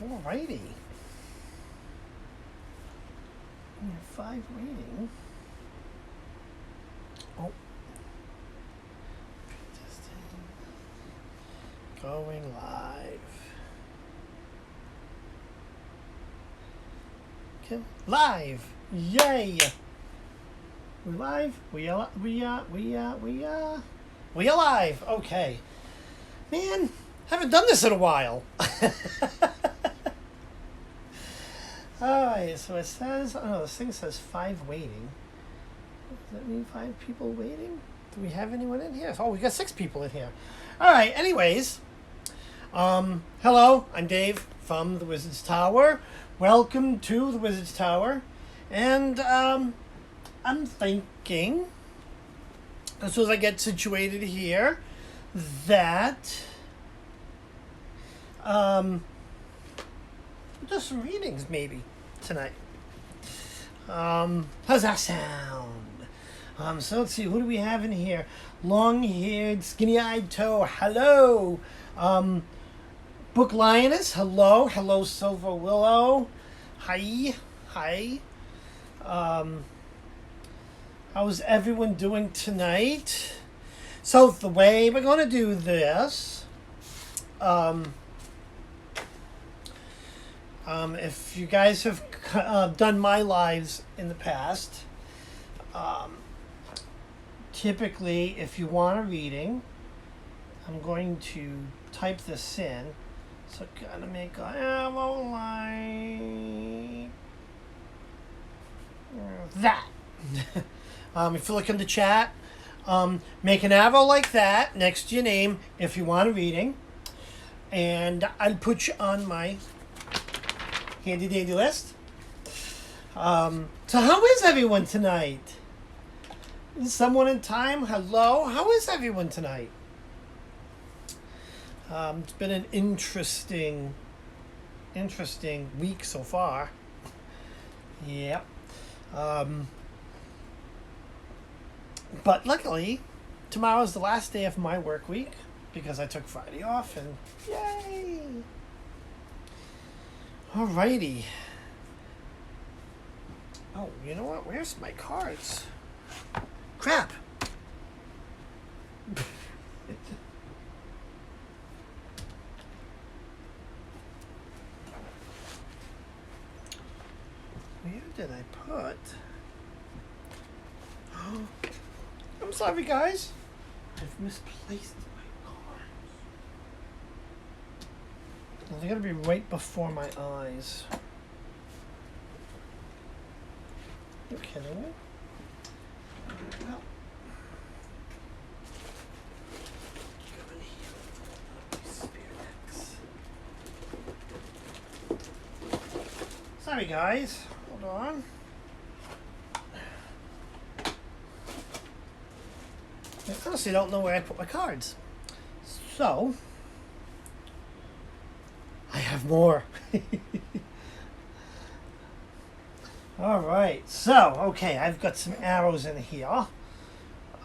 Alrighty. 5 reading. Oh. Going live. Okay. Live! Yay! We're live? We are live! Okay. Man, haven't done this in a while. Alright, so it says, oh no, this thing says 5 waiting. Does that mean 5 people waiting? Do we have anyone in here? Oh, we got 6 people in here. Alright, anyways. Hello, I'm Dave from the Wizard's Tower. Welcome to the Wizard's Tower. And, I'm thinking, as soon as I get situated here, that, just some readings maybe tonight. How's that sound? So let's see, who do we have in here? Long-haired, skinny-eyed toe, hello. Book Lioness, hello. Hello, Silver Willow. Hi. Hi. How's everyone doing tonight? So the way we're going to do this, if you guys have done my lives in the past, typically if you want a reading, I'm going to type this in. So gotta make a arrow like that. If you look in the chat, make an arrow like that next to your name if you want a reading, and I'll put you on my handy dandy list. So how is everyone tonight? Is someone in time? Hello, how is everyone tonight? It's been an interesting week so far. Yep. But luckily, tomorrow's the last day of my work week because I took Friday off, and yay! Alrighty. Oh, you know what? Where's my cards? Crap! Where did I put? Oh, I'm sorry, guys. I've misplaced my cards. Well, they gotta be right before my eyes. You kidding me? Well, go in here. Spirit X. Sorry, guys. Hold on. I honestly don't know where I put my cards. So, I have more. Alright, so, okay, I've got some arrows in here.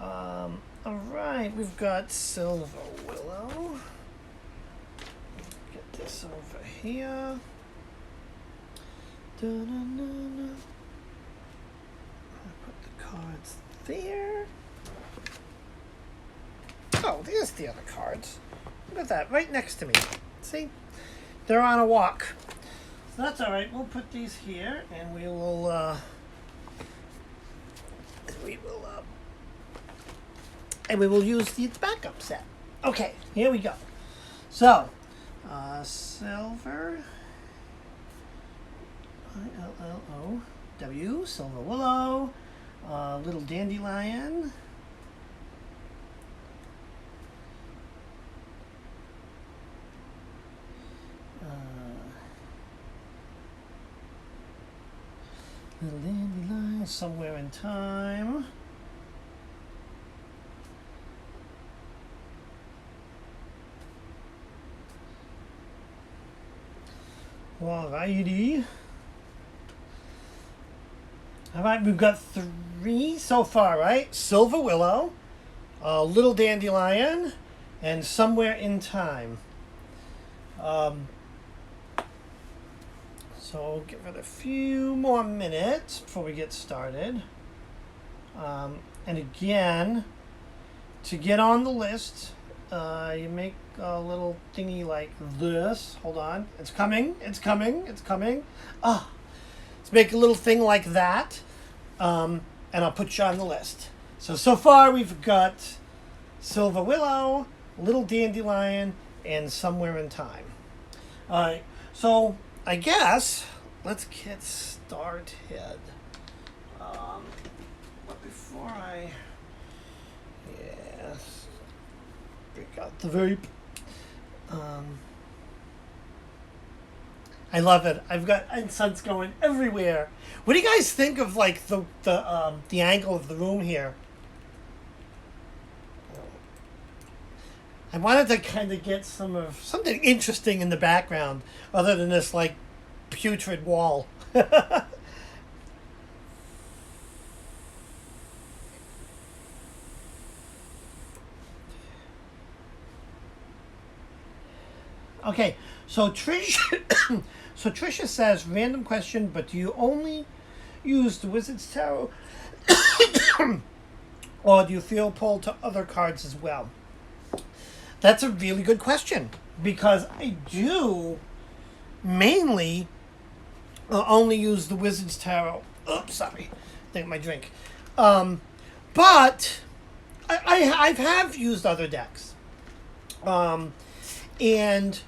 Alright, we've got Silver Willow. Get this over here. Da-na-na-na. I'll put the cards there. Oh, there's the other cards. Look at that, right next to me. See? They're on a walk. So that's alright. We'll put these here, and we will, use the backup set. Okay, here we go. So, Silver, I-L-L-O-W, Silver Willow, Little Dandelion, Little Dandelion, Somewhere in Time. Alrighty. Alright, we've got 3 so far, right? Silver Willow, Little Dandelion, and Somewhere in Time. So I'll give it a few more minutes before we get started. And again, to get on the list, you make a little thingy like this. Hold on. It's coming. It's coming. It's coming. Let's make a little thing like that. And I'll put you on the list. So far we've got Silver Willow, Little Dandelion, and Somewhere in Time. All right. So I guess let's get started. But before I... Yes. Break out the vape. I love it. I've got incense going everywhere. What do you guys think of like the angle of the room here? I wanted to kind of get something interesting in the background, other than this like putrid wall. Okay, so Trisha says, random question, but do you only use the Wizard's Tarot, or do you feel pulled to other cards as well? That's a really good question, because I do mainly only use the Wizard's Tarot. Oops, sorry, think my drink. But I have used other decks, and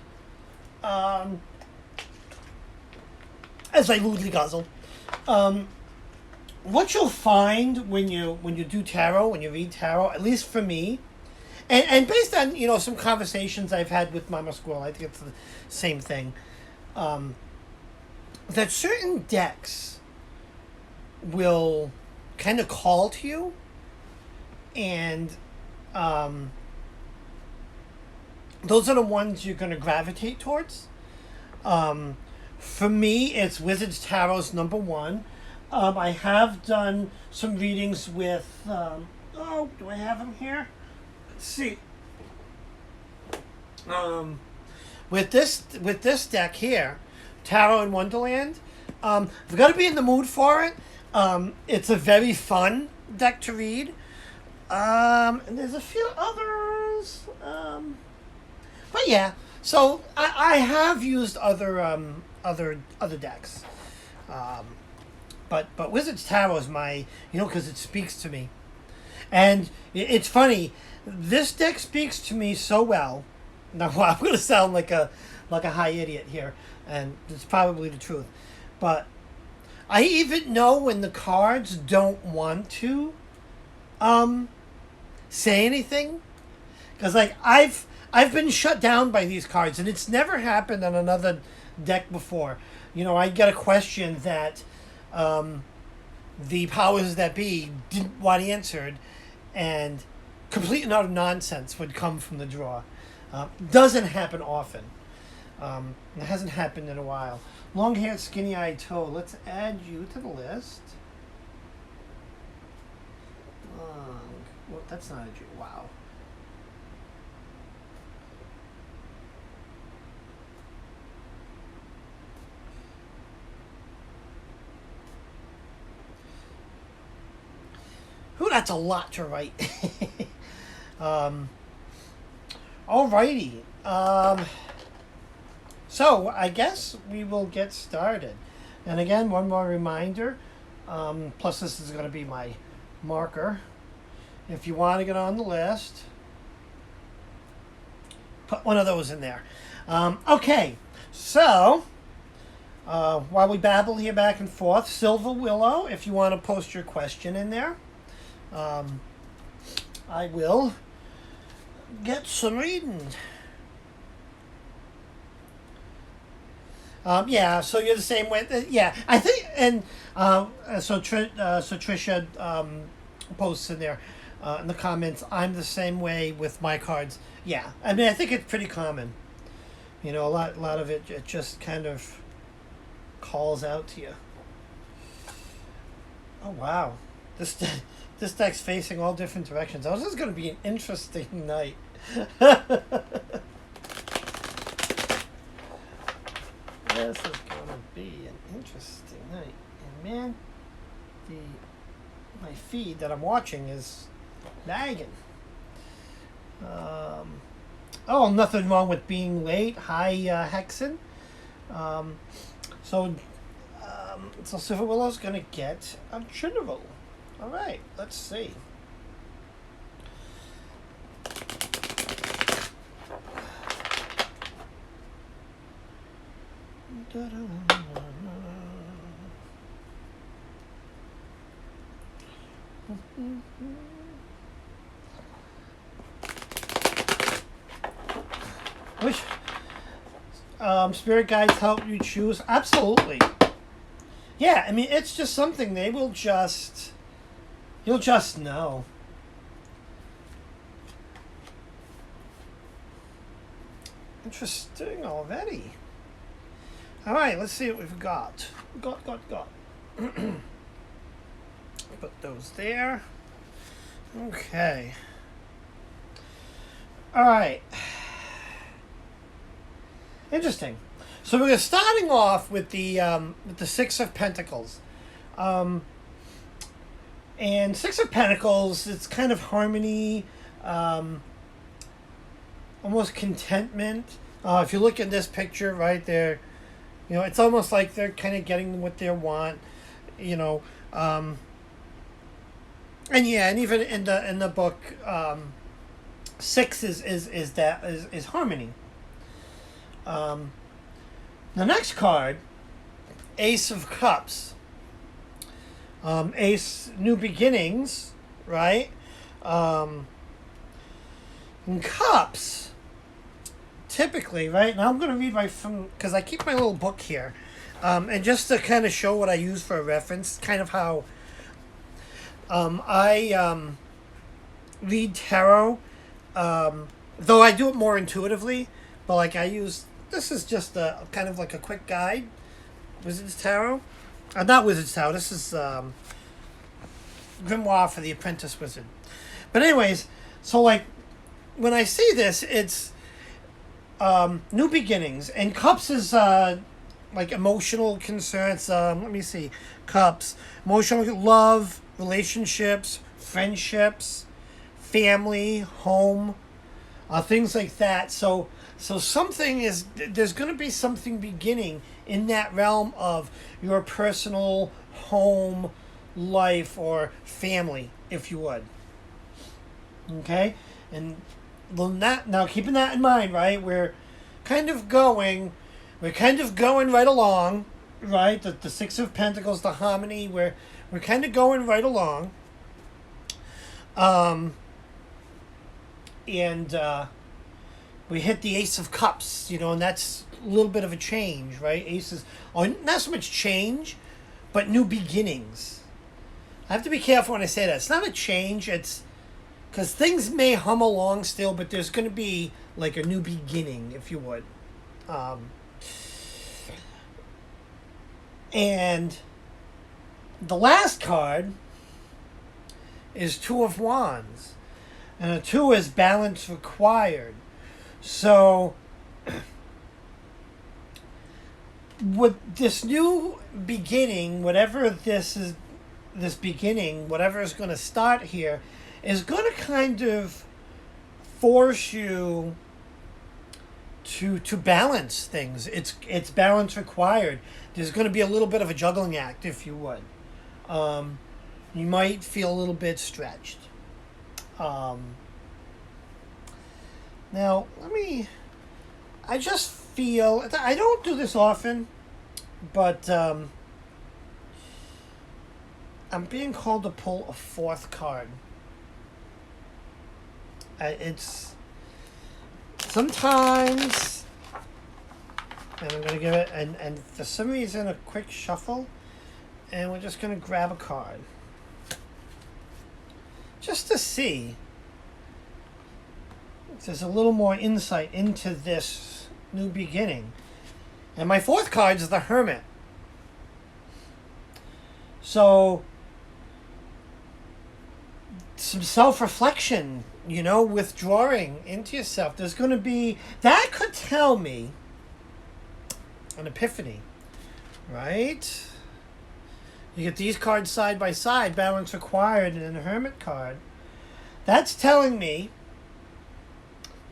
as I rudely guzzle, what you'll find when you do tarot, when you read tarot, at least for me, and based on some conversations I've had with Mama Squirrel, I think it's the same thing, that certain decks will kind of call to you, and those are the ones you're going to gravitate towards. For me, it's Wizard's Tarot's number one. I have done some readings with, do I have them here? Let's see. With this deck here, Tarot in Wonderland, I've got to be in the mood for it. It's a very fun deck to read. And there's a few others. But yeah, so I have used other decks, but Wizard's Tarot is my, because it speaks to me, and it's funny. This deck speaks to me so well. Now I'm going to sound like a high idiot here, and it's probably the truth, but I even know when the cards don't want to say anything, because like I've been shut down by these cards, and it's never happened on another deck before. I get a question that the powers that be didn't want answered, and complete and utter nonsense would come from the draw. Doesn't happen often. It hasn't happened in a while. Long-haired, skinny-eyed toe. Let's add you to the list. Well, that's not a Jew. Wow. Ooh, that's a lot to write. Alrighty. So I guess we will get started. And again, one more reminder. Plus, this is going to be my marker. If you want to get on the list, put one of those in there. Okay. So while we babble here back and forth, Silver Willow, if you want to post your question in there. I will get some reading. Yeah, so you're the same way. Yeah, I think, and so Trisha posts in there in the comments. I'm the same way with my cards. Yeah, I mean, I think it's pretty common. A lot of it just kind of calls out to you. Oh wow, this deck's facing all different directions. Oh, this is going to be an interesting night. This is going to be an interesting night. And man, my feed that I'm watching is lagging. Oh, nothing wrong with being late. Hi, Hexen. So Silver Willow's going to get a general. All right, let's see. Wish spirit guides help you choose. Absolutely. Yeah, I mean, it's just something they will just, you'll just know. Interesting already. All right, let's see what we've got. Got. Put those there. Okay. All right. Interesting. So we're starting off with the Six of Pentacles, and Six of Pentacles. It's kind of harmony, almost contentment. If you look at this picture right there, you know, it's almost like they're kind of getting what they want, you know. And yeah, and even in the book, six is harmony. The next card, Ace of Cups. Ace, new beginnings, right? And Cups, typically, right? Now I'm going to read right from, because I keep my little book here. And just to kind of show what I use for a reference, kind of how I read tarot, though I do it more intuitively, but like I use, this is just a kind of like a quick guide. Wizard's Tarot. Not Wizard's Tarot, this is Grimoire for the Apprentice Wizard. But anyways, so like when I see this, it's new beginnings. And Cups is like emotional concerns. Let me see. Cups. Emotional love, relationships, friendships, family, home, things like that. So something is, there's going to be something beginning in that realm of your personal home life or family, if you would. Okay? And now keeping that in mind, right? We're kind of going right along, right? The Six of Pentacles, the harmony, we're kind of going right along. We hit the Ace of Cups, you know, and that's a little bit of a change, right? Aces, not so much change, but new beginnings. I have to be careful when I say that. It's not a change, it's because things may hum along still, but there's going to be like a new beginning, if you would. And the last card is Two of Wands. And a two is balance required. So, with this new beginning, whatever this beginning, whatever is going to start here, is going to kind of force you to balance things. It's balance required. There's going to be a little bit of a juggling act, if you would. You might feel a little bit stretched. Now, I just feel, I don't do this often, but I'm being called to pull a fourth card. It's sometimes, and I'm going to give it, and for some reason, a quick shuffle, and we're just going to grab a card. Just to see if there's a little more insight into this new beginning. And my fourth card is the Hermit. So, some self-reflection, you know, withdrawing into yourself. There's going to be, that could tell me an epiphany, right? You get these cards side by side, balance required, and a hermit card. That's telling me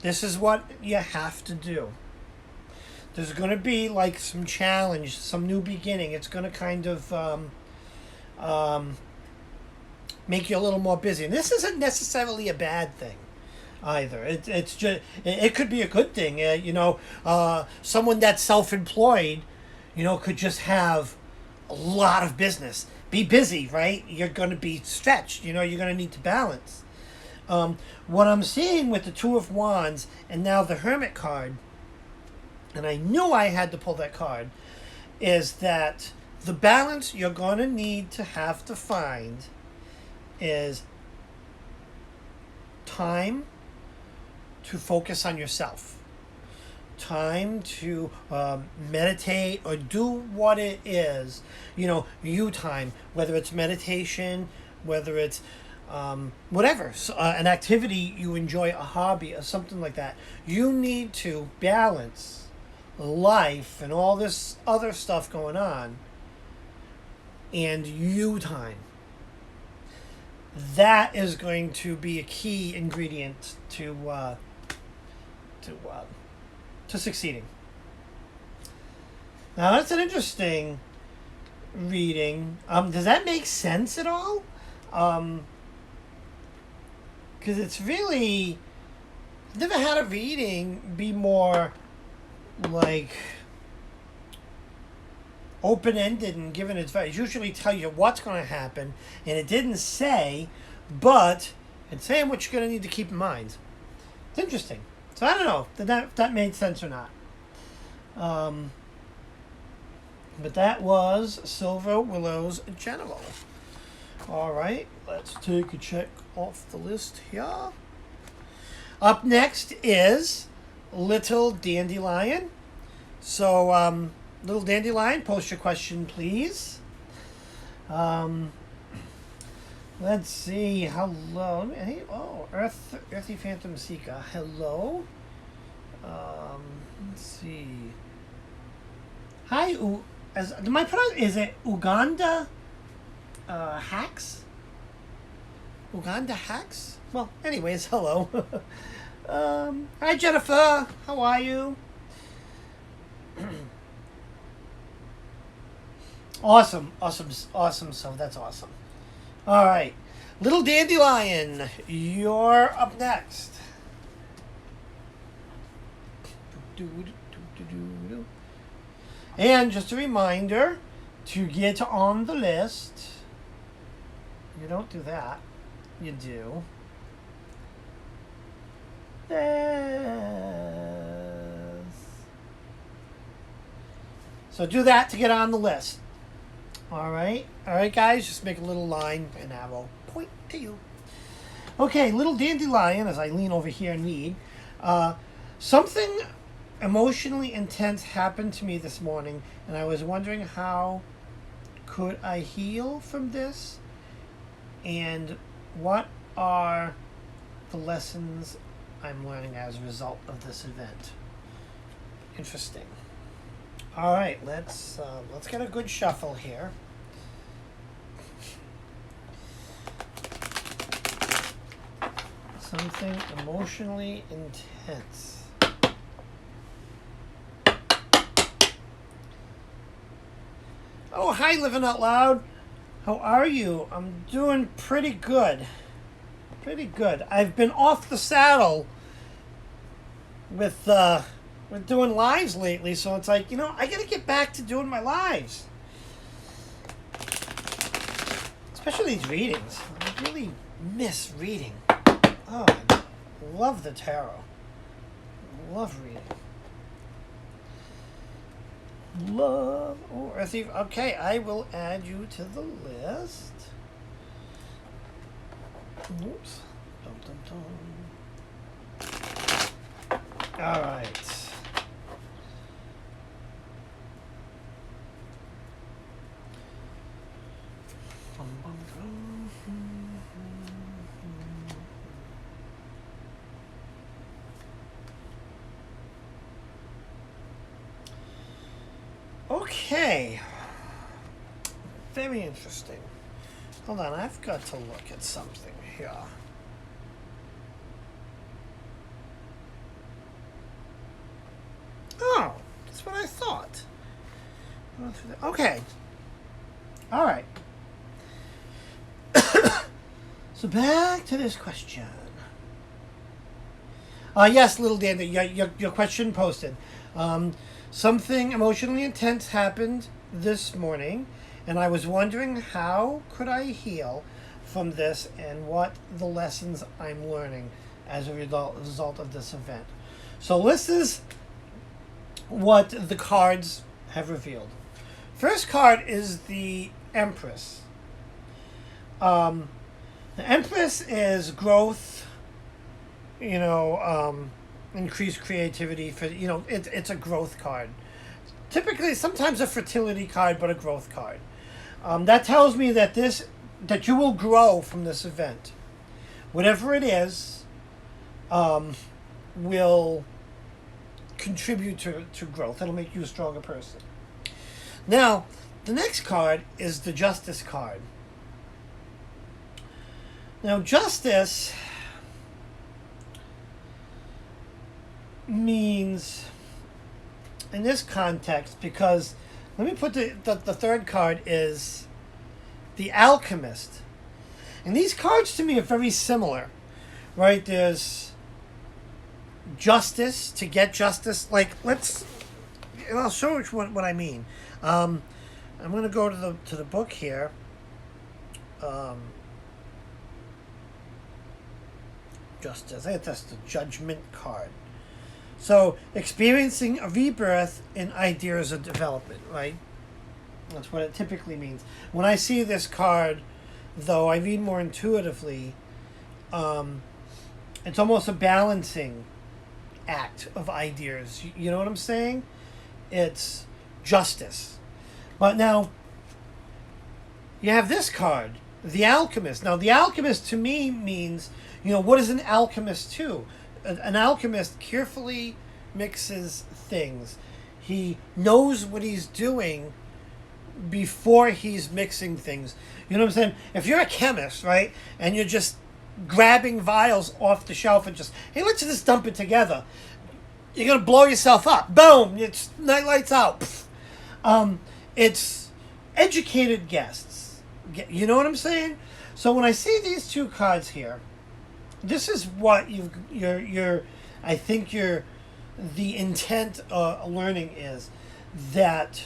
this is what you have to do. There's going to be like some challenge, some new beginning. It's going to kind of make you a little more busy. And this isn't necessarily a bad thing either. It's just, it could be a good thing. Someone that's self-employed, could just have a lot of business. Be busy, right? You're going to be stretched. You're going to need to balance. What I'm seeing with the Two of Wands and now the Hermit card, and I knew I had to pull that card, is that the balance you're going to need to have to find is time to focus on yourself. Time to meditate or do what it is, you time, whether it's meditation, whether it's whatever, an activity you enjoy, a hobby or something like that. You need to balance life and all this other stuff going on and you time. That is going to be a key ingredient to succeeding. Now that's an interesting reading. Does that make sense at all? Because it's really, I've never had a reading be more like open-ended and given advice. Usually tell you what's going to happen, and it didn't say, but it's saying what you're going to need to keep in mind. It's interesting. So I don't know if that made sense or not. But that was Silver Willow's General. All right, let's take a check off the list here. Up next is Little Dandelion. So, Little Dandelion, post your question, please. Let's see. Hello. Oh, Earthy Phantom Seeker. Hello. Let's see. Hi. Is it Uganda Hacks? Uganda Hacks? Well, anyways, hello. Hi, Jennifer. How are you? Awesome. So that's awesome. All right. Little Dandelion, you're up next. And just a reminder to get on the list. You don't do that. You do this. So do that to get on the list. All right, guys. Just make a little line and arrow point to you. Okay, Little Dandelion. As I lean over here and read, something emotionally intense happened to me this morning, and I was wondering how could I heal from this, and what are the lessons I'm learning as a result of this event. Interesting. All right, let's get a good shuffle here. Something emotionally intense. Oh, hi, Living Out Loud. How are you? I'm doing pretty good. I've been off the saddle with doing lives lately, so it's like, I gotta get back to doing my lives. Especially these readings. I really miss reading. Oh, I love the tarot. Love reading. Earthy. Okay, I will add you to the list. Oops. All right. Okay. Very interesting. Hold on, I've got to look at something here. Oh, that's what I thought. Okay. All right. So back to this question. Yes, little Dandy, your question posted. Something emotionally intense happened this morning, and I was wondering how could I heal from this and what the lessons I'm learning as a result of this event. So this is what the cards have revealed. First card is the Empress. The Empress is growth, increased creativity. It's a growth card. Typically, sometimes a fertility card, but a growth card. That tells me that you will grow from this event. Whatever it is, will contribute to growth. It'll make you a stronger person. Now, the next card is the Justice card. Now, Justice means, in this context, because let me put the third card is the Alchemist. And these cards to me are very similar, right? There's justice, to get justice. I'll show you what I mean. I'm going to go to the book here. Justice. I think that's the Judgment card. So, experiencing a rebirth in ideas of development, right? That's what it typically means. When I see this card, though, I read more intuitively. It's almost a balancing act of ideas. You know what I'm saying? It's justice. But now, you have this card, the Alchemist. Now, the Alchemist to me means, what is an alchemist to? An alchemist carefully mixes things. He knows what he's doing before he's mixing things. You know what I'm saying? If you're a chemist, right, and you're just grabbing vials off the shelf and just, hey, let's just dump it together, you're going to blow yourself up. Boom! It's night lights out. It's educated guests. You know what I'm saying? So when I see these two cards here, this is what I think the intent of learning is that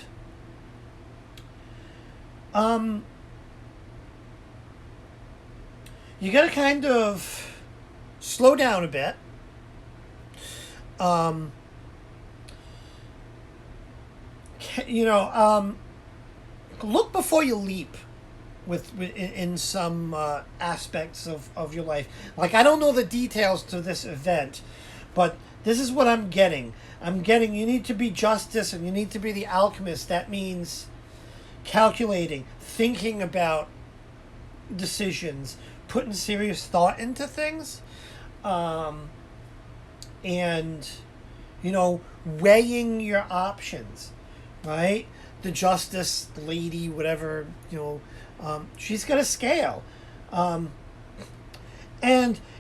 you got to kind of slow down a bit. Look before you leap in some aspects of your life. Like, I don't know the details to this event, but this is what I'm getting. You need to be justice and you need to be the alchemist. That means calculating, thinking about decisions, putting serious thought into things, and weighing your options, right? The justice lady, whatever, she's got a scale, and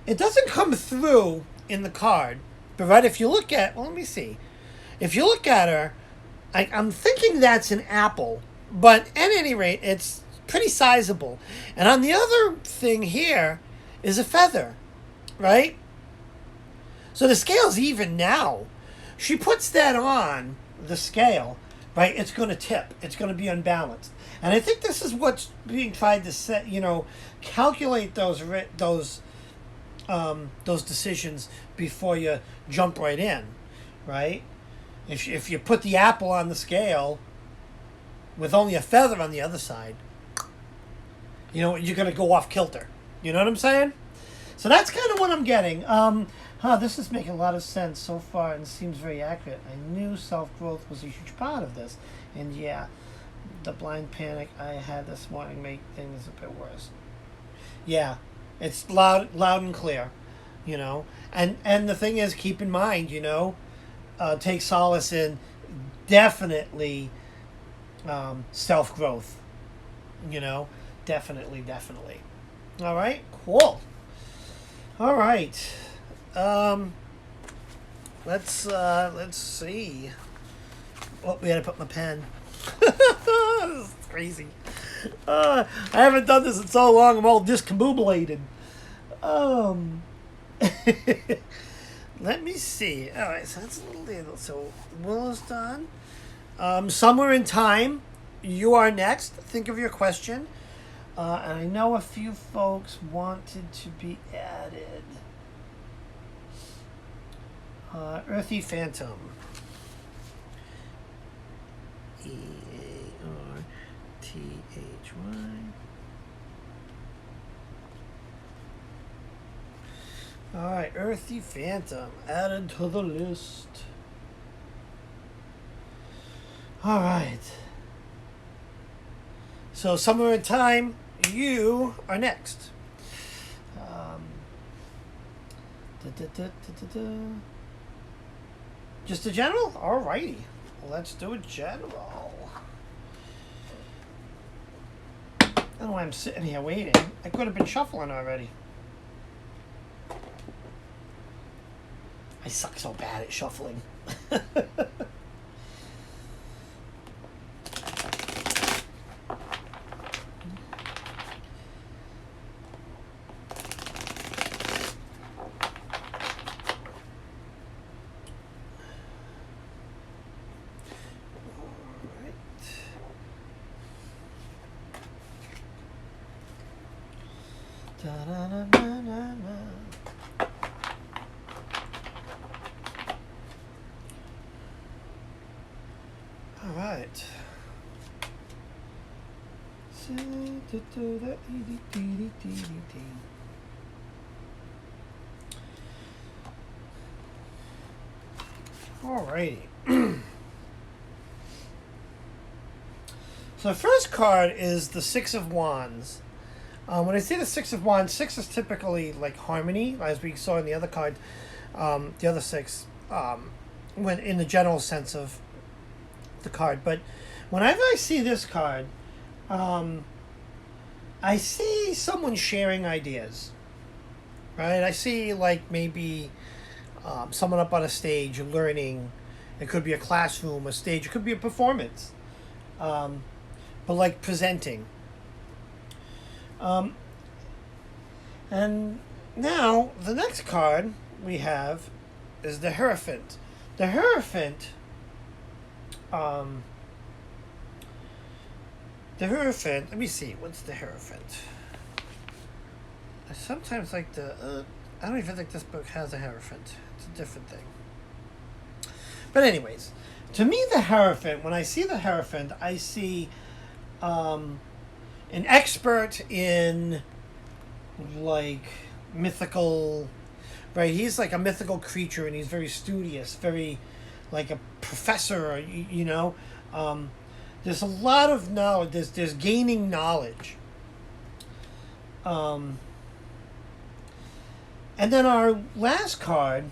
it doesn't come through in the card, but right, if you look at, let me see, if you look at her, I'm thinking that's an apple, but at any rate, it's pretty sizable. And on the other thing here is a feather, right? So the scale's even now. She puts that on the scale, right? It's going to tip. It's going to be unbalanced. And I think this is what's being tried to set, calculate those decisions before you jump right in, right? If you put the apple on the scale with only a feather on the other side, you're going to go off kilter. You know what I'm saying? So that's kind of what I'm getting. This is making a lot of sense so far and seems very accurate. I knew self-growth was a huge part of this. And yeah, the blind panic I had this morning made things a bit worse. Yeah, it's loud and clear, And the thing is, keep in mind, take solace in definitely self growth. Definitely, definitely. All right, cool. All right, let's see. Oh, we gotta put my pen. This is crazy. I haven't done this in so long. I'm all discombobulated. Um, Let me see. All right, so that's a little little. So Willow's done. Somewhere in time, you are next. Think of your question. And I know a few folks wanted to be added. Earthy Phantom. EARTHY. Alright, Earthy Phantom added to the list. Alright. So, somewhere in time, you are next. Just a general? Alrighty. Let's do a general. I don't know why I'm sitting here waiting. I could have been shuffling already. I suck so bad at shuffling. Alright. Alrighty. So the first card is the Six of Wands. When I say the Six of Wands, six is typically like harmony, as we saw in the other card, the other six, when in the general sense of the card. But whenever I see this card, I see someone sharing ideas, right? I see like maybe someone up on a stage learning. It could be a classroom, a stage. It could be a performance, but like presenting. And now the next card we have is the Hierophant. The Hierophant, let me see, what's the Hierophant? I sometimes like I don't even think this book has a Hierophant. It's a different thing. But anyways, to me the Hierophant, when I see the Hierophant, I see an expert in like mythical, right? He's like a mythical creature and he's very studious, very like a professor, there's a lot of knowledge, there's gaining knowledge. And then our last card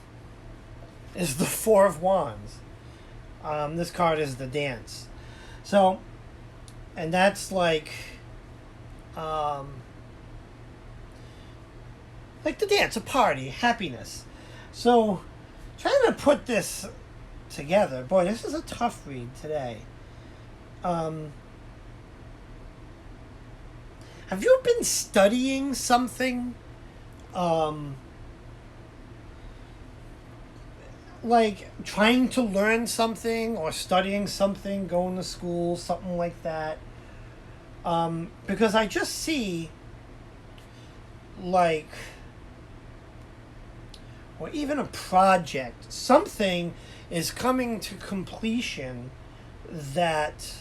is the Four of Wands. This card is the Dance. So, and that's like the dance, a party, happiness. So, trying to put this together. Boy, this is a tough read today. Have you been studying something? Like trying to learn something or studying something, going to school, something like that. Because I just see like, or even a project, something is coming to completion that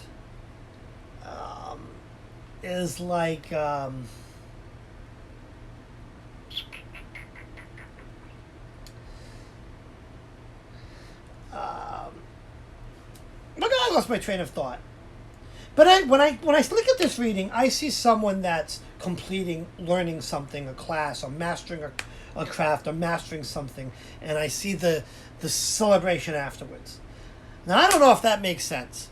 is like look, I lost my train of thought. But when I look at this reading, I see someone that's completing, learning something, a class, or mastering a craft, or mastering something, and I see the celebration afterwards. Now I don't know if that makes sense,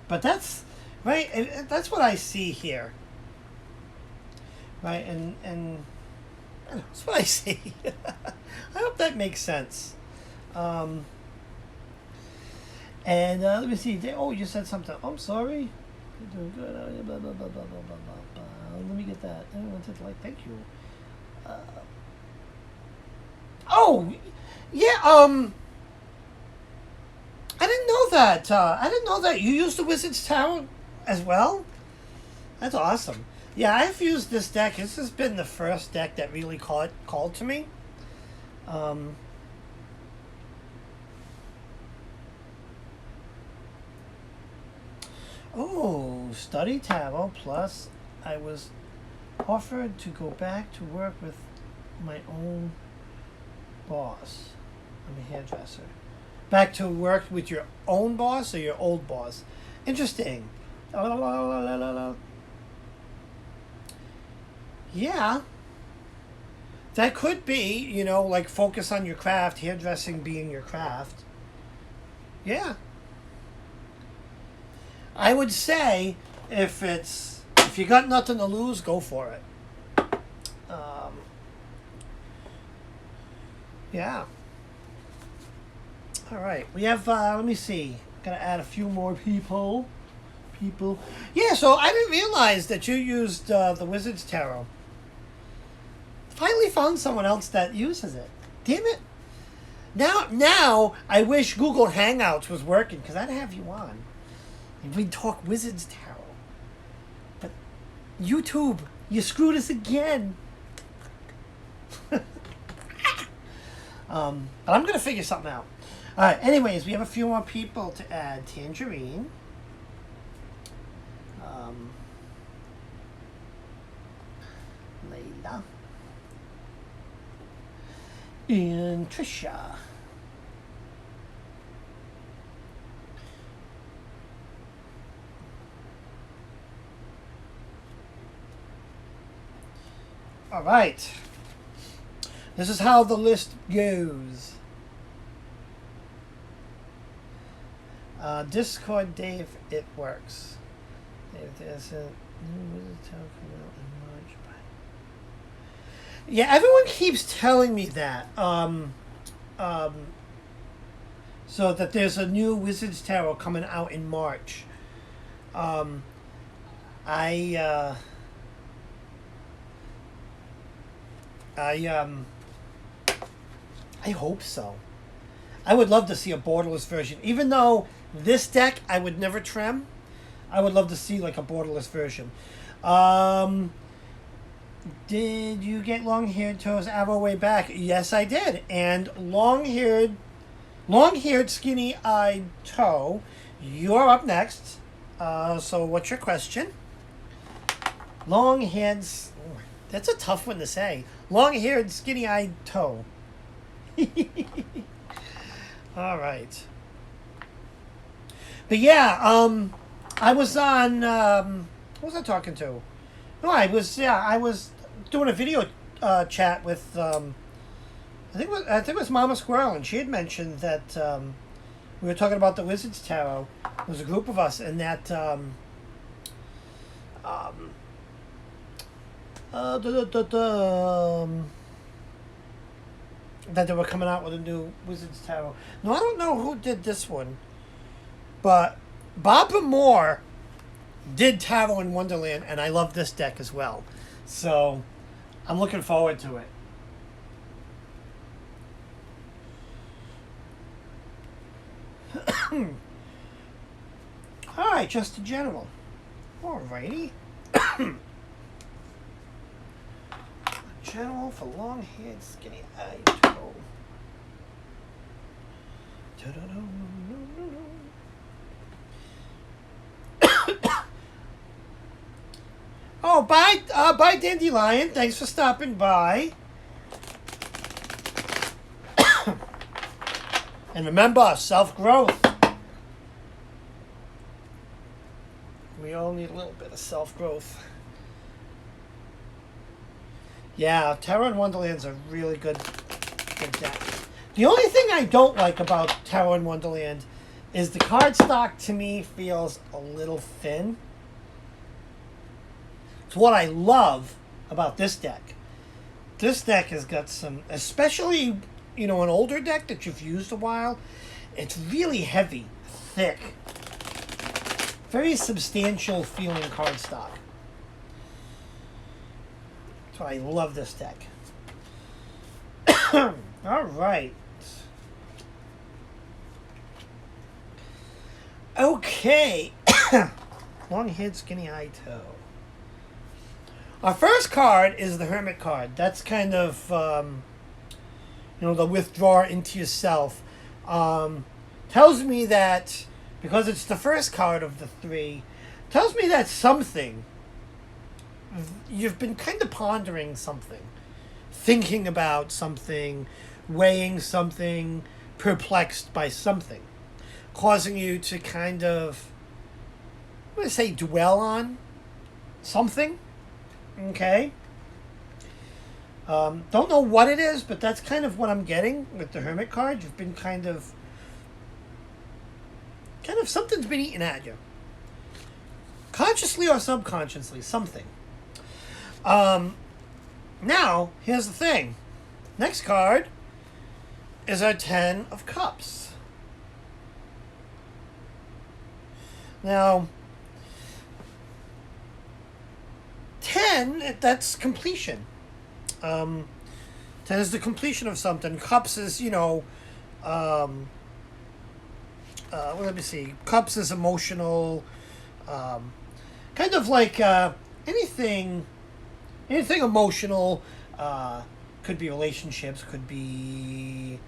but that's right? And that's what I see here, right? And that's what I see. I hope that makes sense. And let me see. Oh, you said something. Oh, I'm sorry. You're doing good. Blah, blah, blah, blah, blah, blah, blah. Let me get that. I wanted to thank you. Oh, yeah. I didn't know that. I didn't know that you used the Wizard's Tower as well. That's awesome. Yeah, I've used this deck. This has been the first deck that really called to me. Oh, study tarot. Plus, I was offered to go back to work with my own boss. I'm a hairdresser. Back to work with your own boss or your old boss? Interesting. Yeah. That could be, like focus on your craft, hairdressing being your craft. Yeah. I would say if you got nothing to lose, go for it. Yeah. All right. We have, let me see. Gotta add a few more people. Yeah, so I didn't realize that you used the Wizard's Tarot. Finally found someone else that uses it. Damn it. Now I wish Google Hangouts was working, because I'd have you on. And we'd talk Wizard's Tarot. But YouTube, you screwed us again. But I'm going to figure something out. All right, anyways, we have a few more people to add. Tangerine. Layla. And Trisha. All right. This is how the list goes. Discord, Dave, it works. Dave, there's a new Wizard Tower coming out in March. Yeah, everyone keeps telling me that. So that there's a new Wizard's Tarot coming out in March. I hope so. I would love to see a borderless version. Even though this deck I would never trim, I would love to see like a borderless version. Did you get long-haired toes Avo way back? Yes, I did. And long-haired, skinny-eyed toe, you're up next. So what's your question? Long-haired... That's a tough one to say. Long-haired, skinny-eyed toe. All right. But yeah, I was on... who was I talking to? No, I was doing a video chat with... I think it was Mama Squirrel, and she had mentioned that we were talking about the Wizard's Tarot. There was a group of us, and that... that they were coming out with a new Wizard's Tarot. No, I don't know who did this one, but Barbara Moore did Tarot in Wonderland, and I love this deck as well. So I'm looking forward to it. All right, just a general. Alrighty. General for long-haired, skinny-eyed toe. Oh, bye, Dandelion. Thanks for stopping by. And remember, self-growth. We all need a little bit of self-growth. Yeah, Tarot in Wonderland's a really good deck. The only thing I don't like about Tarot in Wonderland is the cardstock to me feels a little thin. It's what I love about this deck. This deck has got some, especially, an older deck that you've used a while. It's really heavy, thick, very substantial feeling cardstock. That's why I love this deck. All right. Okay. Long-haired, skinny-eyed toe. Our first card is the Hermit card. That's kind of, the withdrawer into yourself. Tells me that, because it's the first card of the three, tells me that something, you've been kind of pondering something, thinking about something, weighing something, perplexed by something, causing you to kind of, I'm going to say, dwell on something. Okay. Don't know what it is, but that's kind of what I'm getting with the Hermit card. You've been kind of something's been eating at you. Consciously or subconsciously, something. Now, here's the thing. Next card is our 10 of Cups. Now, 10, that's completion. 10 is the completion of something. Cups is, let me see. Cups is emotional. Kind of like anything emotional. Could be relationships, could be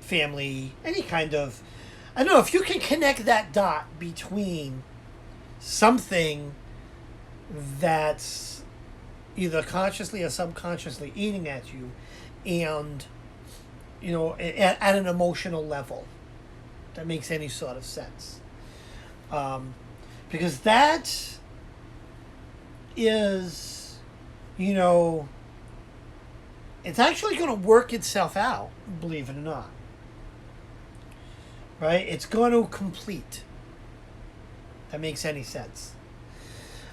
family, any kind of, I don't know, if you can connect that dot between something that's either consciously or subconsciously eating at you and, at an emotional level, that makes any sort of sense. Because that is, it's actually going to work itself out, believe it or not. Right? It's going to complete. That makes any sense.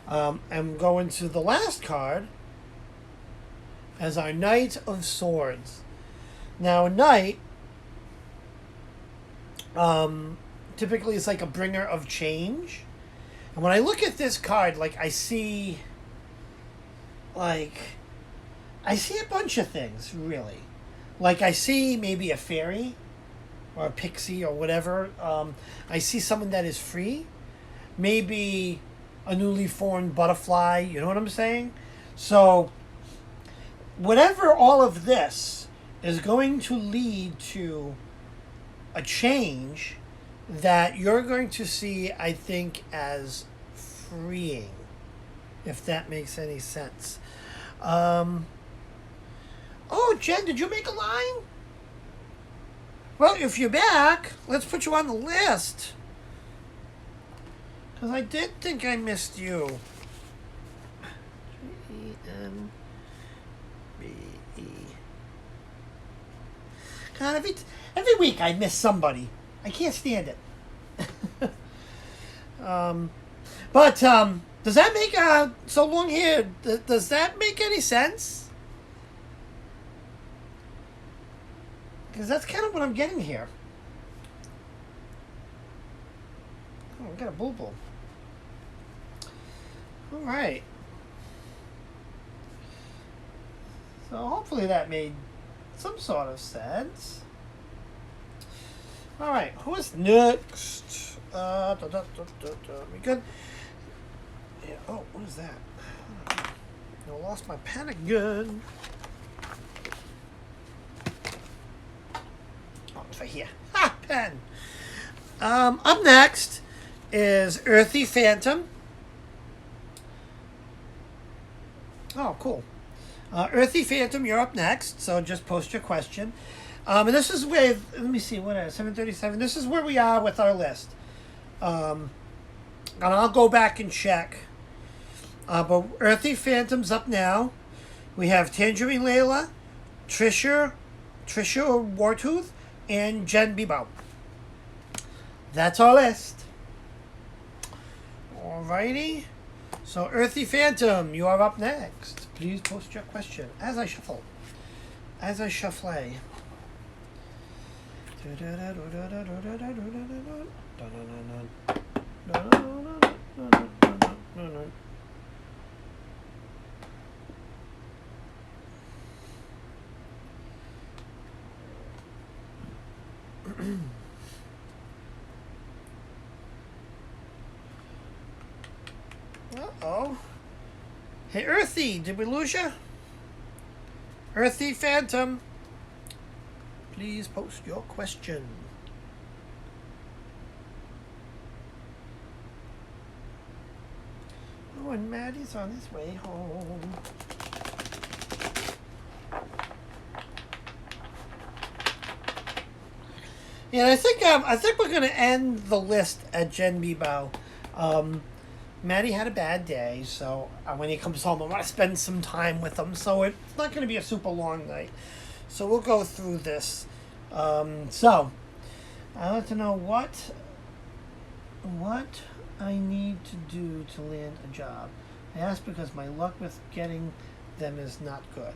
I'm going to the last card as our Knight of Swords. Now, a knight typically is like a bringer of change. And when I look at this card, I see a bunch of things, really. I see maybe a fairy or a pixie or whatever. I see someone that is free. Maybe a newly formed butterfly, you know what I'm saying? So, whatever all of this is going to lead to a change that you're going to see, I think, as freeing, if that makes any sense. Oh, Jen, did you make a line? Well, if you're back, let's put you on the list. Because I did think I missed you. G-E-N-B-E. God, every week I miss somebody. I can't stand it. But does that make so long here? Does that make any sense? Because that's kind of what I'm getting here. Oh, I got a boo-boo. All right. So hopefully that made some sort of sense. All right, who is next? We good? Yeah. Oh, what is that? I lost my pen again. Oh, it's right here. Ha! Pen. Up next is Earthy Phantom. Oh, cool. Earthy Phantom, you're up next, so just post your question. And this is with, let me see, what is 737? This is where we are with our list. And I'll go back and check. But Earthy Phantom's up now. We have Tangerine Layla, Trisha Wartooth, and Jen Bebo. That's our list. Alrighty. So, Earthy Phantom, you are up next. Please post your question as I shuffle. As I shuffle. Uh-oh. Hey, Earthy, did we lose you? Earthy Phantom, please post your question. Oh, and Maddie's on his way home. Yeah, I think we're gonna end the list at Jen Bebow. Maddie had a bad day, so when he comes home, I want to spend some time with him. So it's not going to be a super long night. So we'll go through this. So I want to know what I need to do to land a job. I ask because my luck with getting them is not good.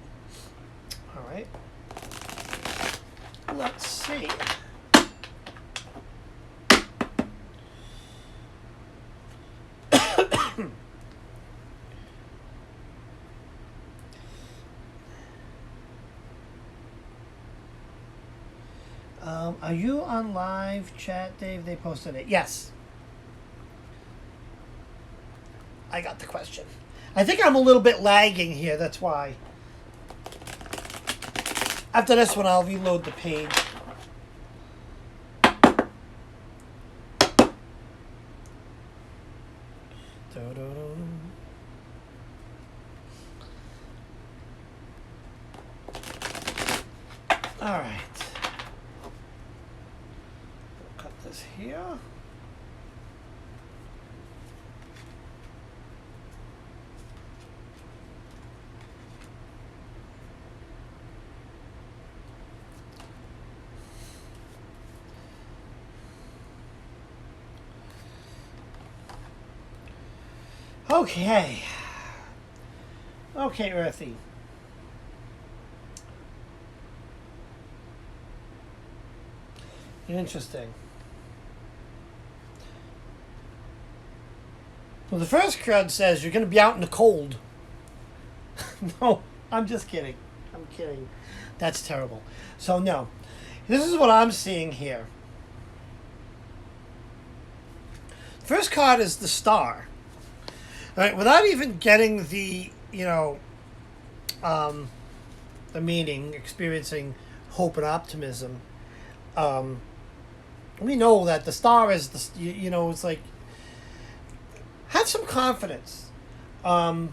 All right. Let's see. Are you on live chat, Dave? They posted it. Yes. I got the question. I think I'm a little bit lagging here. That's why. After this one, I'll reload the page. All right. Cut this here. Okay. Okay, Earthy. Interesting. Well, the first crowd says you're going to be out in the cold. No, I'm just kidding. I'm kidding. That's terrible. So, no. This is what I'm seeing here. First card is the Star. All right, without even getting the, the meaning, experiencing hope and optimism, we know that the Star is it's like, have some confidence, be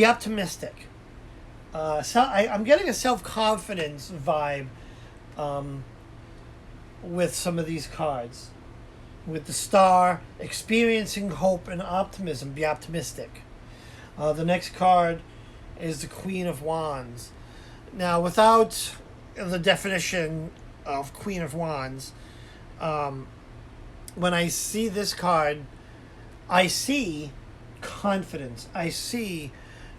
optimistic. I'm getting a self-confidence vibe with some of these cards. With the Star, experiencing hope and optimism, be optimistic. The next card is the Queen of Wands. Now, without the definition of Queen of Wands, when I see this card, I see confidence. I see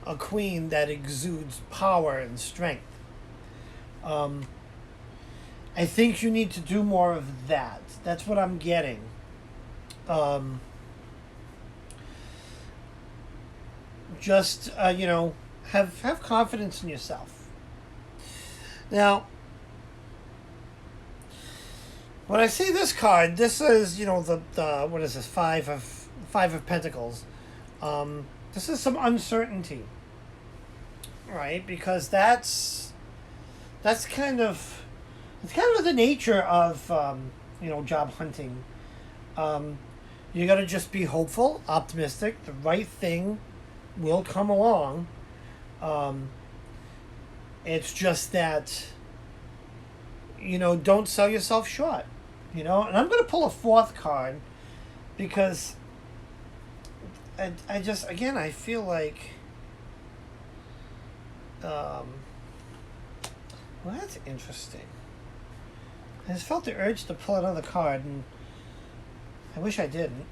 a queen that exudes power and strength. I think you need to do more of that. That's what I'm getting. Have confidence in yourself. Now, when I see this card, this is the what is this, five of Pentacles. This is some uncertainty, right? Because that's kind of the nature of job hunting. You got to just be hopeful, optimistic. The right thing will come along. It's just that, don't sell yourself short. And I'm going to pull a fourth card because I feel like, well, that's interesting. I just felt the urge to pull another card, and I wish I didn't.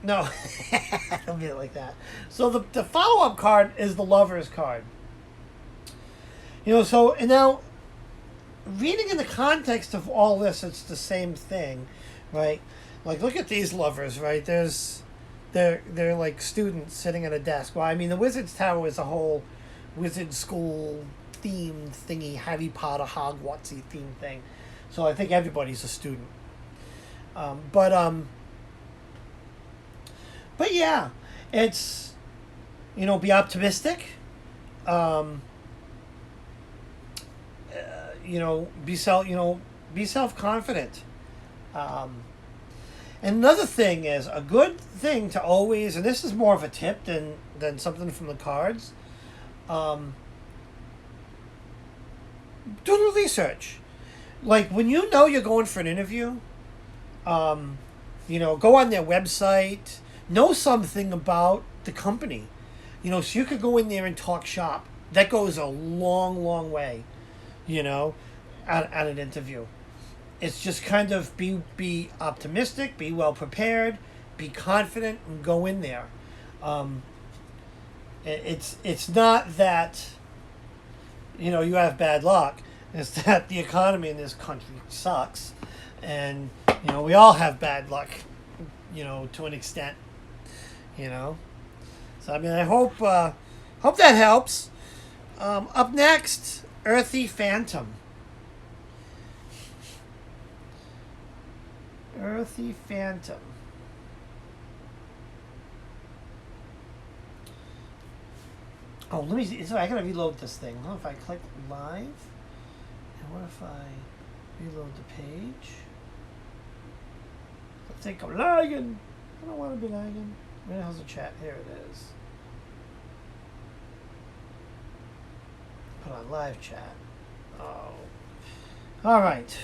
No, I don't mean it like that. So the follow up card is the Lover's card. So and now reading in the context of all this, it's the same thing, right? Like, look at these lovers, right? They're like students sitting at a desk. Well, I mean, the Wizard's Tower is a whole wizard school themed thingy, Harry Potter Hogwartsy theme thing. So I think everybody's a student. But yeah, it's be optimistic. Be self confident. And another thing is a good thing to always, and this is more of a tip than something from the cards. Do the research. Like when you're going for an interview, go on their website, know something about the company, so you could go in there and talk shop. That goes a long, long way, at an interview. It's just kind of be optimistic, be well prepared, be confident, and go in there. It's not that you have bad luck. It's that the economy in this country sucks, and we all have bad luck, to an extent. So I mean, I hope that helps. Up next, Earthy Phantom. Earthy Phantom. Oh, let me see. So I gotta reload this thing. Huh? If I click live, and what if I reload the page? I think I'm lagging. I don't want to be lagging. Where the hell's the chat? Here it is. Put on live chat. Oh. All right.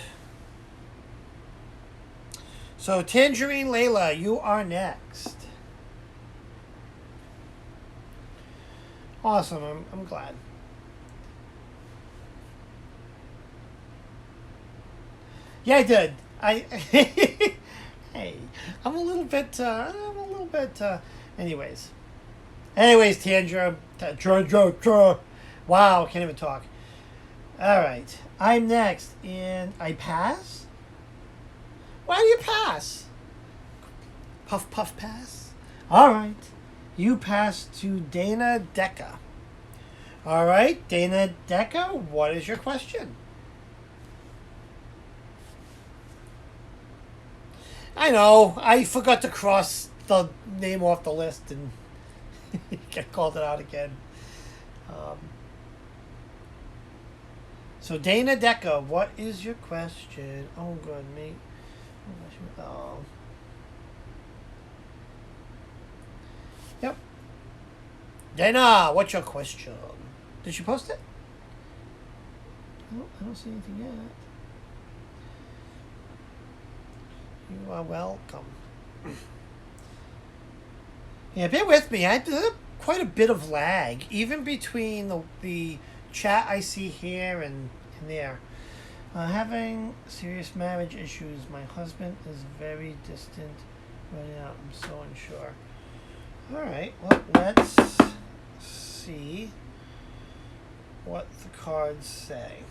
So, Tangerine Layla, you are next. Awesome. I'm glad. Yeah, I did. Hey, I'm a little bit. Anyways, Tangerine. Wow, can't even talk. All right, I'm next, and I pass. Why do you pass? Puff, puff, pass. All right. You pass to Dana Deca. All right, Dana Deca, what is your question? I know. I forgot to cross the name off the list and get called it out again. So, Dana Deca, what is your question? Oh, good, mate. Oh. Yep. Dana, what's your question? Did she post it? I don't see anything yet. You are welcome. Yeah, bear with me. There's quite a bit of lag, even between the chat I see here and there. Having serious marriage issues. My husband is very distant right now. I'm so unsure. Alright, well, let's see what the cards say.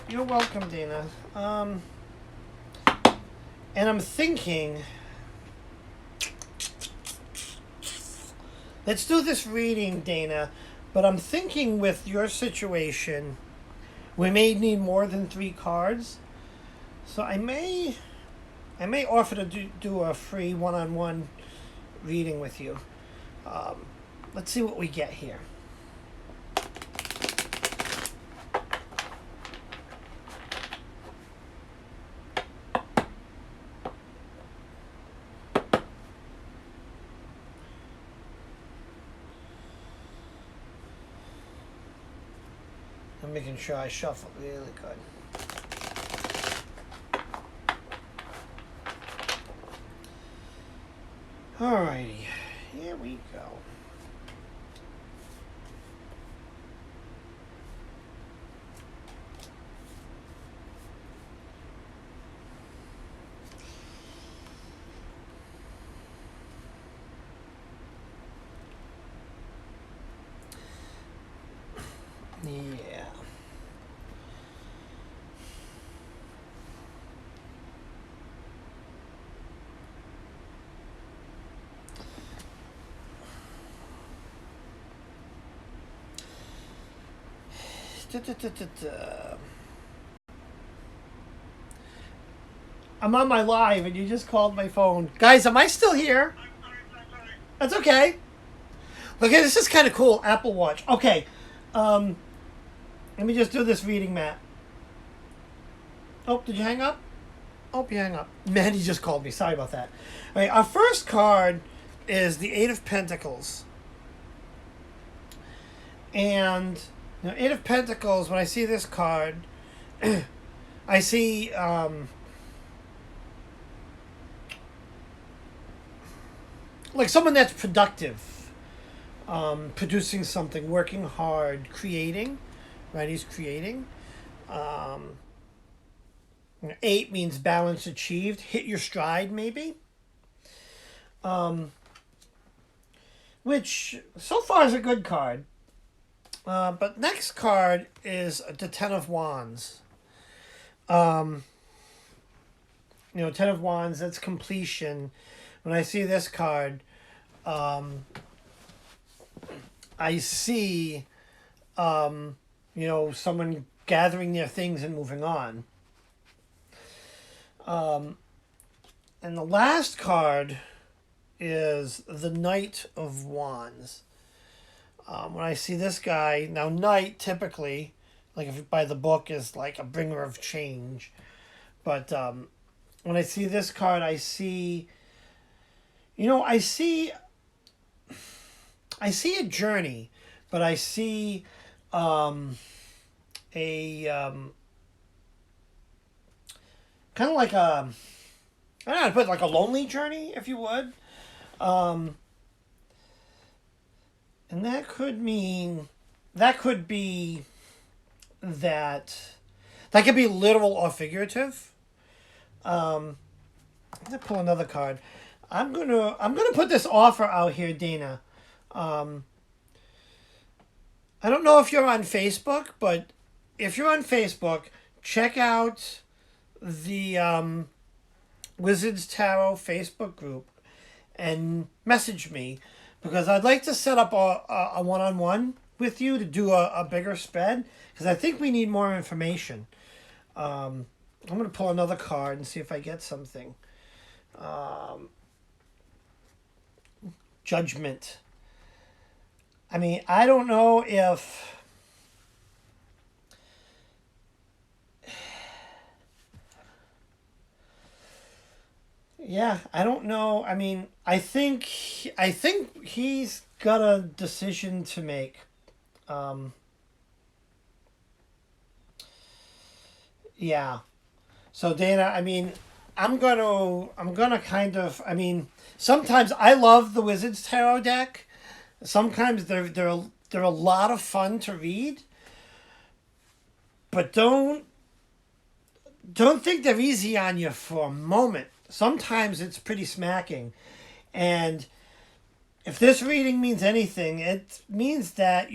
You're welcome, Dana. And I'm thinking, let's do this reading, Dana. But I'm thinking with your situation, we may need more than 3 cards. So I may offer to do a free one-on-one reading with you. Let's see what we get here. I'm making sure I shuffle really good. Alrighty, here we go. Yeah. I'm on my live and you just called my phone. Guys, am I still here? That's okay. Okay, this is kind of cool. Apple Watch. Okay. Um, Let me just do this reading, Matt. Oh, did you hang up? Oh, you hang up. Man, he just called me. Sorry about that. All right, our first card is the Eight of Pentacles. And Eight of Pentacles, when I see this card, I see like someone that's productive, producing something, working hard, creating, right? He's creating. Eight means balance achieved, hit your stride, maybe. Which so far is a good card. But next card is the Ten of Wands. Ten of Wands, that's completion. When I see this card, I see, someone gathering their things and moving on. And the last card is the Knight of Wands. When I see this guy, now Knight typically, like if by the book, is like a bringer of change. But when I see this card, I see a journey, but I see a kind of like a, I don't know, but like a lonely journey, if you would. And that could be that could be literal or figurative. I'm gonna pull another card. I'm gonna put this offer out here, Dana. I don't know if you're on Facebook, but if you're on Facebook, check out the Wizards Tarot Facebook group and message me, because I'd like to set up a one-on-one with you to do a bigger spread, because I think we need more information. I'm going to pull another card and see if I get something. Judgment. I mean, I don't know if... Yeah, I don't know. I mean, I think he's got a decision to make. Yeah. So Dana, I mean, I'm gonna kind of, I mean, sometimes I love the Wizards Tarot deck. Sometimes they're a lot of fun to read, but don't think they're easy on you for a moment. Sometimes it's pretty smacking. And if this reading means anything, it means that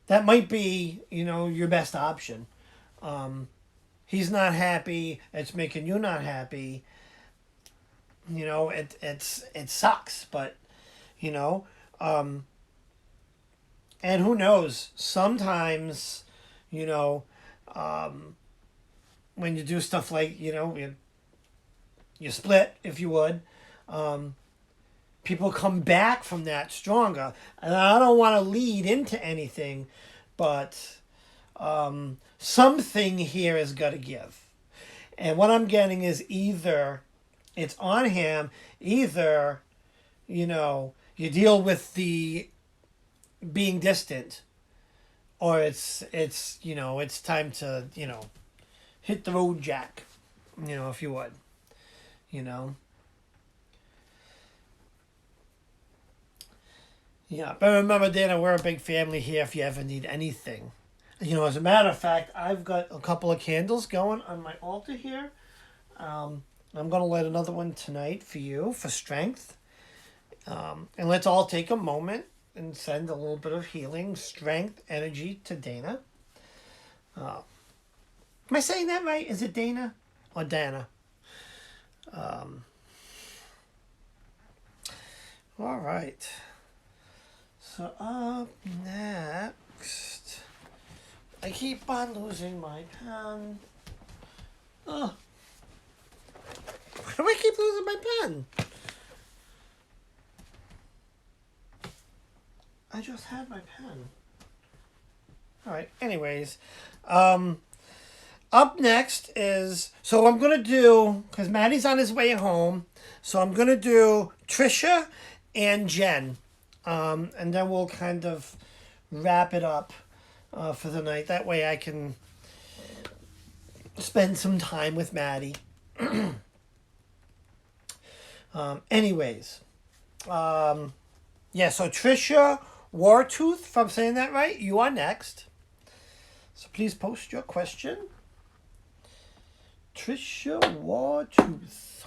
that might be, your best option. He's not happy. It's making you not happy. It sucks, but, and who knows, sometimes, when you do stuff like, you split, if you would, people come back from that stronger. And I don't want to lead into anything, but something here has got to give. And what I'm getting is either it's on him, either, you deal with the being distant, or it's it's time to hit the road, Jack. If you would, you know. Yeah, but remember, Dana, we're a big family here. If you ever need anything, as a matter of fact, I've got a couple of candles going on my altar here. I'm gonna light another one tonight for you for strength. And let's all take a moment and send a little bit of healing, strength, energy to Dana. Am I saying that right? Is it Dana or Dana? All right. So up next, I keep on losing my pen. Oh, why do I keep losing my pen? I just had my pen. All right. Anyways, up next is so I'm gonna do because Maddie's on his way home, so I'm gonna do Trisha and Jen, and then we'll kind of wrap it up for the night. That way I can spend some time with Maddie. Anyways, yeah. So Trisha Wartooth, if I'm saying that right, you are next. So please post your question. Trisha Wartooth.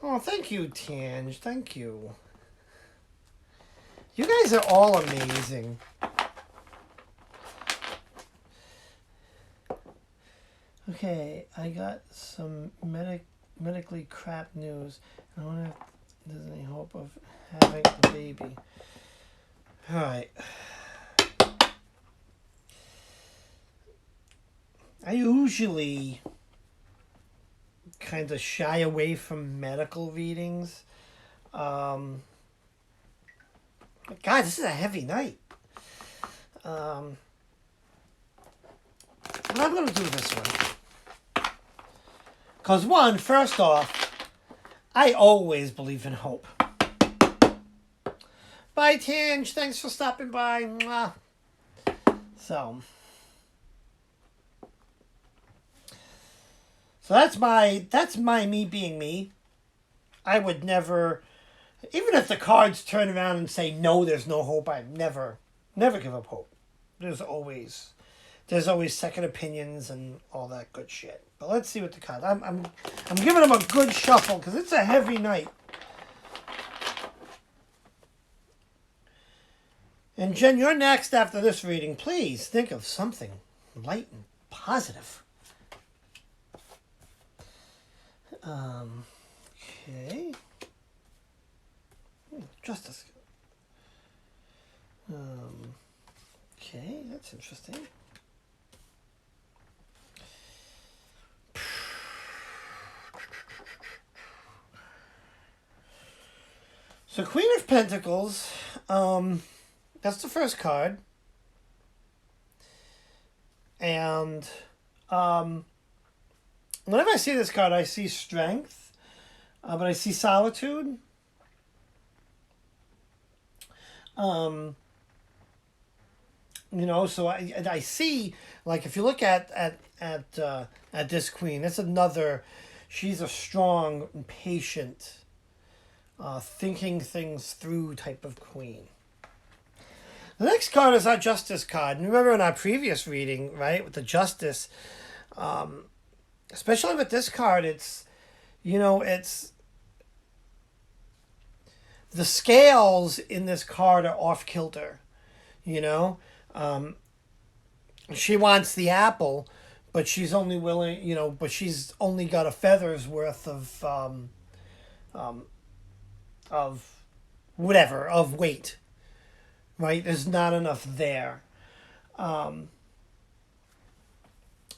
Oh, thank you, Tange. Thank you. You guys are all amazing. Okay, I got some medically crap news. I don't know if there's any hope of having a baby. Alright. I usually kind of shy away from medical readings. God, this is a heavy night. But I'm going to do this one. Because first off, I always believe in hope. Bye, Tange. Thanks for stopping by. Mwah. So that's my me being me. I would never, even if the cards turn around and say no, there's no hope. I'd never give up hope. There's always second opinions and all that good shit. But let's see what the cards. I'm giving them a good shuffle because it's a heavy night. And Jen, you're next after this reading. Please think of something light and positive. Okay. Justice. Okay, that's interesting. So Queen of Pentacles, that's the first card. And whenever I see this card, I see strength, but I see solitude. So I see, like, if you look at this queen, that's another, she's a strong and patient, thinking things through type of queen. The next card is our Justice card. And remember in our previous reading, right, with the Justice, especially with this card, it's the scales in this card are off kilter, she wants the apple, but she's only willing, but she's only got a feather's worth of weight, right? There's not enough there. And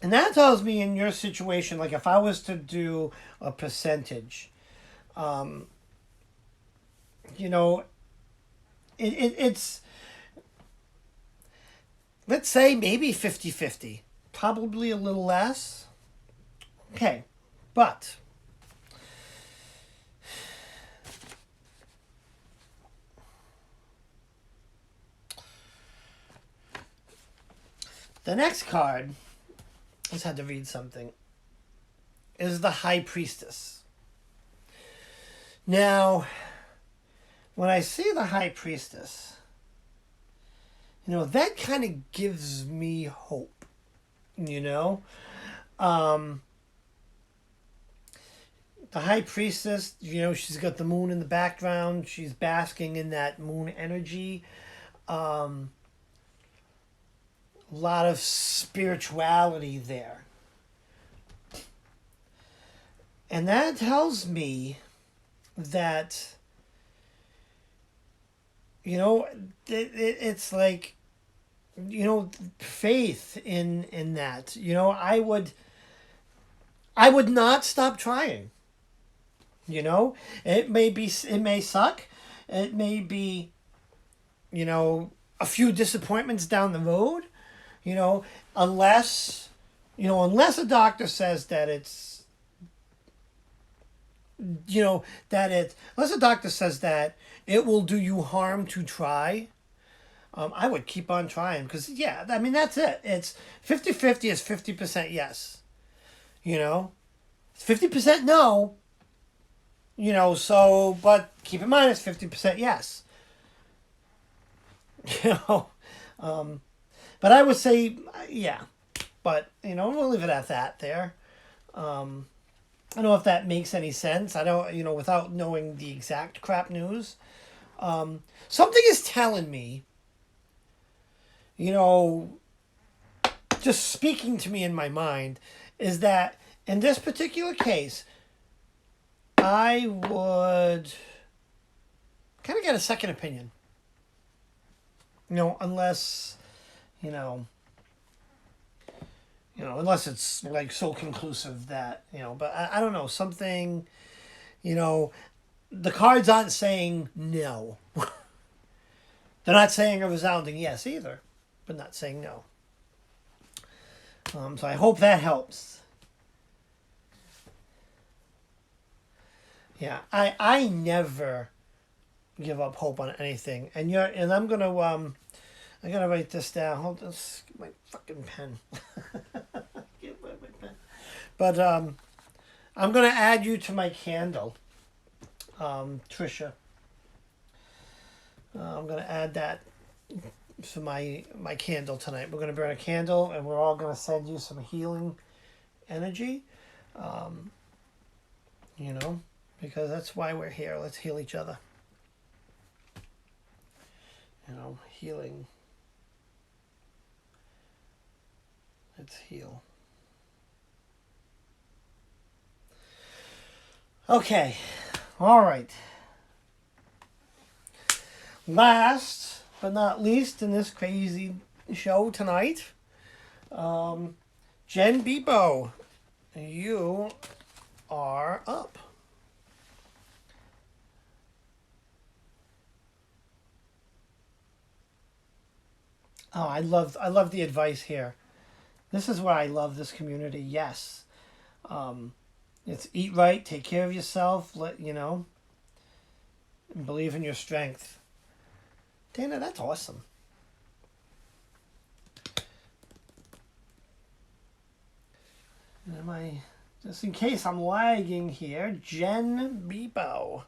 that tells me in your situation, like if I was to do a percentage, it's let's say maybe 50-50. Probably a little less. Okay, but the next card, I just had to read something, is the High Priestess. Now, when I see the High Priestess, that kind of gives me hope, The High Priestess, she's got the moon in the background. She's basking in that moon energy. A lot of spirituality there. And that tells me that, it's like, faith in that. I would not stop trying. It may suck. It may be, a few disappointments down the road, unless a doctor says that unless a doctor says that it will do you harm to try, I would keep on trying because, that's it. It's 50-50 is 50% yes. 50% no. But keep in mind it's 50% yes. But I would say, yeah. But, we'll leave it at that there. I don't know if that makes any sense. I don't, without knowing the exact crap news. Something is telling me, just speaking to me in my mind, is that in this particular case, I would kind of get a second opinion. Unless, unless it's like so conclusive that, but I don't know, something, the cards aren't saying no. They're not saying a resounding yes either, but not saying no. So I hope that helps. Yeah, I never give up hope on anything, and I'm gonna I gotta write this down. Hold on, get my fucking pen. Get my pen. But I'm gonna add you to my candle, Trisha. I'm gonna add that to my candle tonight. We're gonna burn a candle, and we're all gonna send you some healing energy. Because that's why we're here. Let's heal each other. Healing. Let's heal. Okay. All right. Last but not least in this crazy show tonight, Jen Bebo, you are up. Oh, I love the advice here. This is why I love this community. Yes. It's eat right, take care of yourself, and believe in your strength. Dana, that's awesome. Just in case I'm lagging here, Jen Bebo,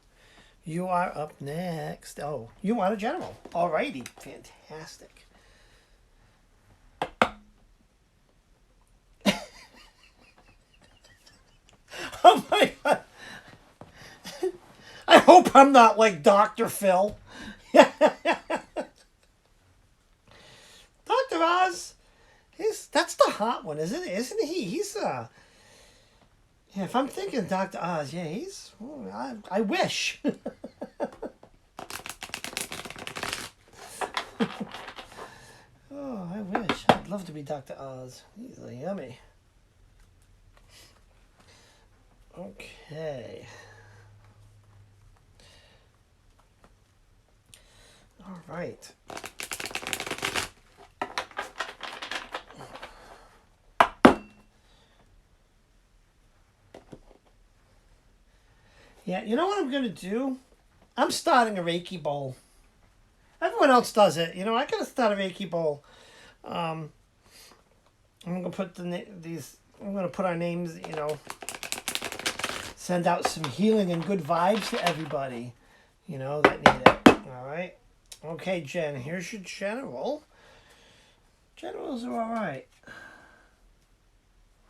you are up next. Oh, you want a general. Alrighty, fantastic. Oh my God. I hope I'm not like Dr. Phil. Dr. Oz, that's the hot one, isn't he? He's if I'm thinking Dr. Oz, yeah, I wish. Oh, I wish. I'd love to be Dr. Oz. He's yummy. Okay. All right. Yeah, you know what I'm going to do? I'm starting a Reiki bowl. Everyone else does it. You know, I got to start a Reiki bowl. I'm going to put these... I'm going to put our names, you know, send out some healing and good vibes to everybody, you know, that need it. All right? Okay, Jen, here's your general. Generals are all right.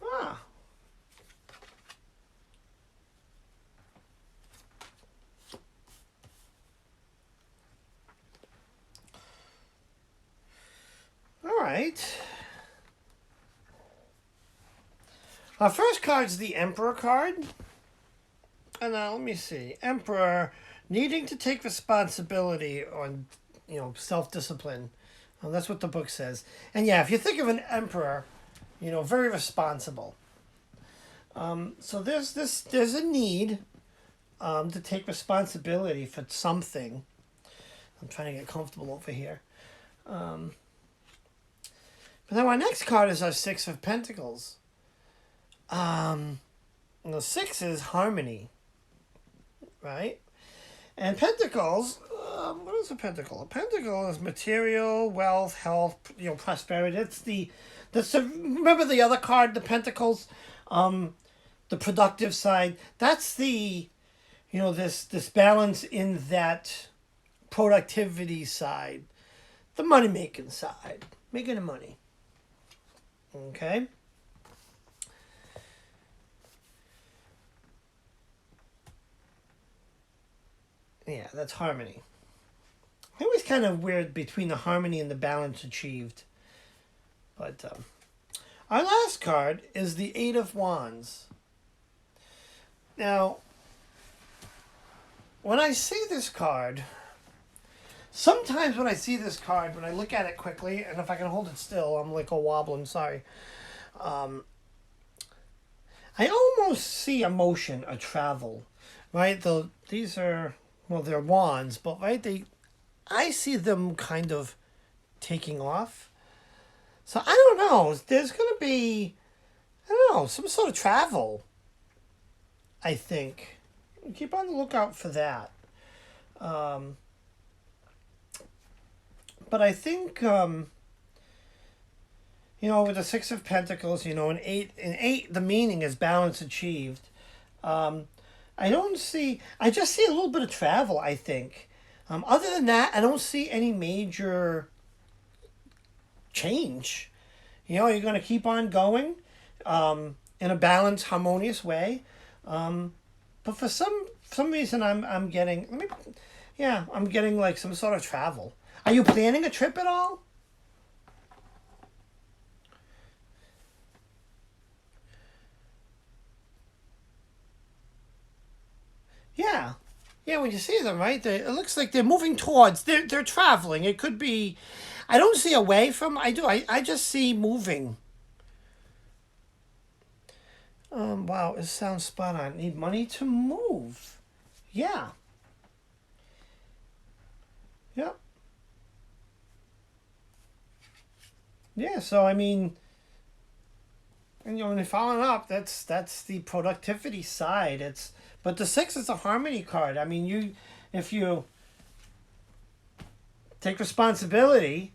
Ah. All right. Our first card's the Emperor card. And now, let me see. Emperor, needing to take responsibility on, you know, self-discipline. Well, that's what the book says. And yeah, if you think of an emperor, you know, very responsible. So there's a need to take responsibility for something. I'm trying to get comfortable over here. But now our next card is our Six of Pentacles. The six is harmony, right? And pentacles, what is a pentacle? A pentacle is material, wealth, health, you know, prosperity. Remember the other card, the pentacles, the productive side. That's the, you know, this balance in that productivity side, the money making side, making the money. Okay. Yeah, that's harmony. It was kind of weird between the harmony and the balance achieved. But our last card is the Eight of Wands. Now, when I see this card, sometimes when I see this card, when I look at it quickly, and if I can hold it still, I'm like a wobbling, sorry. I almost see emotion, a travel, right? These are... well, they're wands, but right, I see them kind of taking off. So I don't know. There's going to be, I don't know, some sort of travel, I think. Keep on the lookout for that. But I think, you know, with the Six of Pentacles, you know, an eight, the meaning is balance achieved. I just see a little bit of travel, I think. Other than that, I don't see any major change. You know, you're going to keep on going in a balanced, harmonious way. But for some reason, I'm getting, I'm getting like some sort of travel. Are you planning a trip at all? Yeah. Yeah, when you see them, right, it looks like they're moving towards, they're traveling. It could be, I don't see away from, I just see moving. Wow, it sounds spot on. Need money to move. Yeah. Yep. Yeah, so I mean, and you know, when you're following up, that's the productivity side. But the six is a harmony card. I mean, if you take responsibility,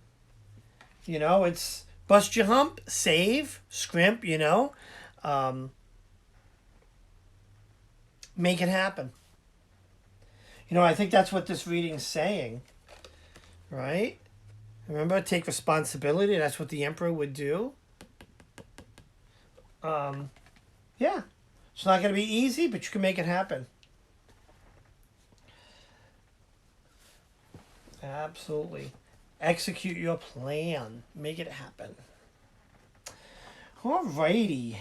you know, it's bust your hump, save, scrimp, you know, make it happen. You know, I think that's what this reading's saying, right? Remember, take responsibility. That's what the Emperor would do. Yeah. It's not going to be easy, but you can make it happen. Absolutely. Execute your plan. Make it happen. Alrighty.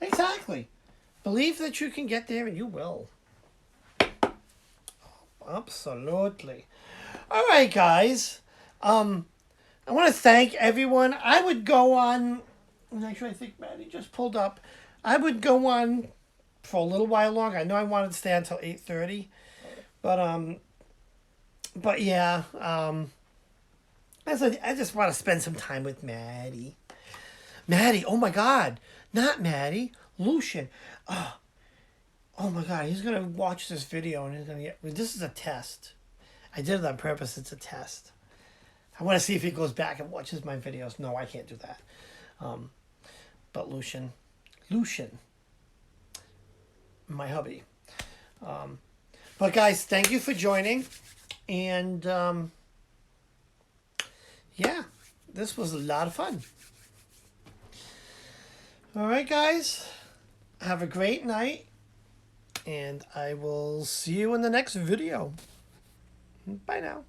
Exactly. Believe that you can get there and you will. Absolutely. All right, guys. I want to thank everyone. I would go on. Actually, I think Maddie just pulled up. I would go on for a little while longer. I know I wanted to stay until 8:30, but yeah. I just want to spend some time with Maddie. Maddie, oh my God, not Maddie. Lucian. Oh my God, he's gonna watch this video and he's gonna get. This is a test. I did it on purpose. It's a test. I want to see if he goes back and watches my videos. No, I can't do that. But Lucian, my hubby. But guys, thank you for joining, and yeah, this was a lot of fun. All right, guys, have a great night, and I will see you in the next video. Bye now.